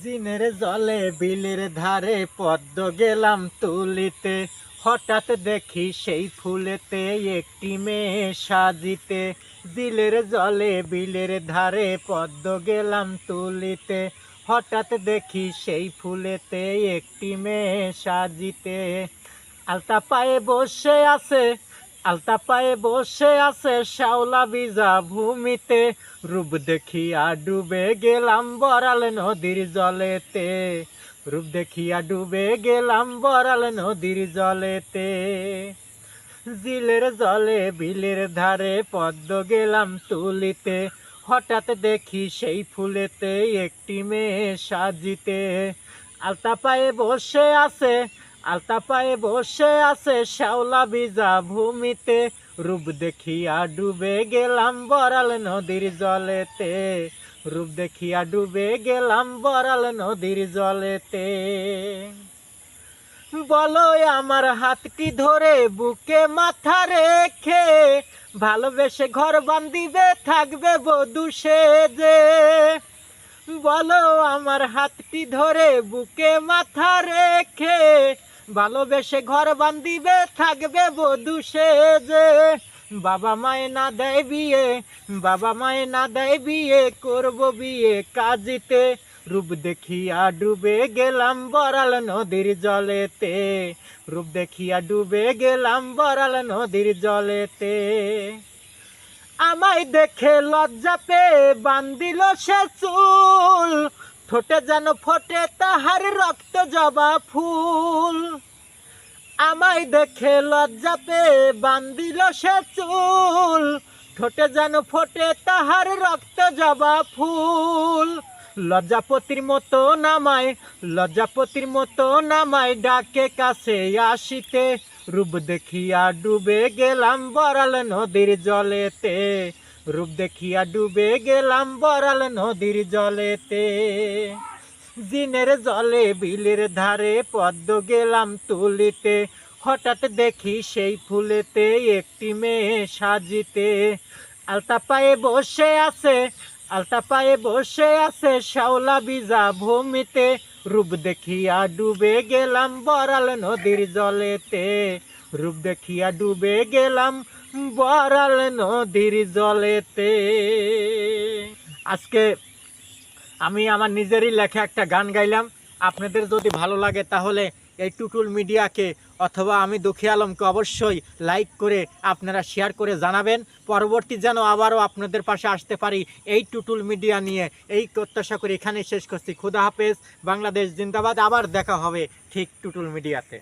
জিনের জলে বিলের ধারে পদ্ম গেলাম তুলিতে, হঠাৎ দেখি সেই ফুলেতে একটি মেয়ে সাজিতে। দিলের জলে বিলের ধারে পদ্ম গেলাম তুলিতে, হঠাৎ দেখি সেই ফুলেতে একটি মেয়ে সাজিতে। আলতা পায়ে বসে আছে, আলতা পায়ে বসে আছে শ্যাওলা বিজা ভূমিতে। রূপ দেখিয়া ডুবে গেলাম বরাল নদীর জলেতে, রূপ দেখিয়া ডুবে গেলাম বরাল নদীর জলেতে। জিলের জলে বিলের ধারে পদ্ম গেলাম তুলিতে, হঠাৎ দেখি সেই ফুলেতে একটি মেয়ে সাজিতে। আলতা পায়ে বসে আছে, আলতা পায়ে বসে আছে শ্যাওলা বিজা ভূমিতে। রূপ দেখিয়া ডুবে গেলাম বরাল নদীর জলেতে, রূপ দেখিয়া ডুবে গেলাম বরাল নদীর জলেতে। বলো আমার হাতটি ধরে বুকে মাথা রেখে, ভালোবেসে ঘর বান্ধিবে থাকবে বধূ সেজে। বলো আমার হাতটি ধরে বুকে মাথা রেখে, ভালোবেসে ঘর বান্ধিবে থাকবে বধূ সেজে। বাবা মায়ে না দেয় বিয়ে, বাবা মায়ে না দেয় বিয়ে, করবো বিয়ে কাজিতে। রূপ দেখিয়া ডুবে গেলাম বরাল নদীর জলেতে, রূপ দেখিয়া ডুবে গেলাম বরাল নদীর জলেতে। আমায় দেখে লজ্জা পেয়ে বান্ধিল সে চুল, ঠোঁটে যেন ফোটে তাহার রক্ত জবা ফুল। আমায় দেখে লজ্জা পেয়ে বান্ধিল সে চুল, ঠোঁটে যেন ফোটে তাহার রক্ত জবা ফুল। লজ্জাপতির মতো নামায়, লজ্জাপতির মতো নামায় ডাকে কাছে আসিতে। রূপ দেখিয়া ডুবে গেলাম বরাল নদীর জলেতে, রূপ দেখিয়া ডুবে গেলাম বরাল নদীর জলেতে। জিনের জলে বিলের ধারে পদ্ম গেলাম তুলিতে, হঠাৎ দেখি সেই ফুলেতে একটি মেয়ে সাজিতে। আলতা পায়ে বসে আছে, আলতা পায়ে বসে আছে শ্যাওলা বিজা ভূমিতে। রূপ দেখিয়া ডুবে গেলাম বরাল নদীর জলেতে, রূপ দেখিয়া ডুবে গেলাম বরাল নদীর জলেতে। আজকে আমি আমার নিজেরই লেখা একটা গান গাইলাম। আপনাদের যদি ভালো লাগে তাহলে এই টুটুল মিডিয়াকে অথবা আমি দুঃখী আলমকে অবশ্যই লাইক করে আপনারা শেয়ার করে জানাবেন। পরবর্তী যেন আবারও আপনাদের পাশে আসতে পারি এই টুটুল মিডিয়া নিয়ে, এই প্রত্যাশা করে এখানেই শেষ করছি। খুদা হাফেজ, বাংলাদেশ জিন্দাবাদ। আবার দেখা হবে ঠিক টুটুল মিডিয়াতে।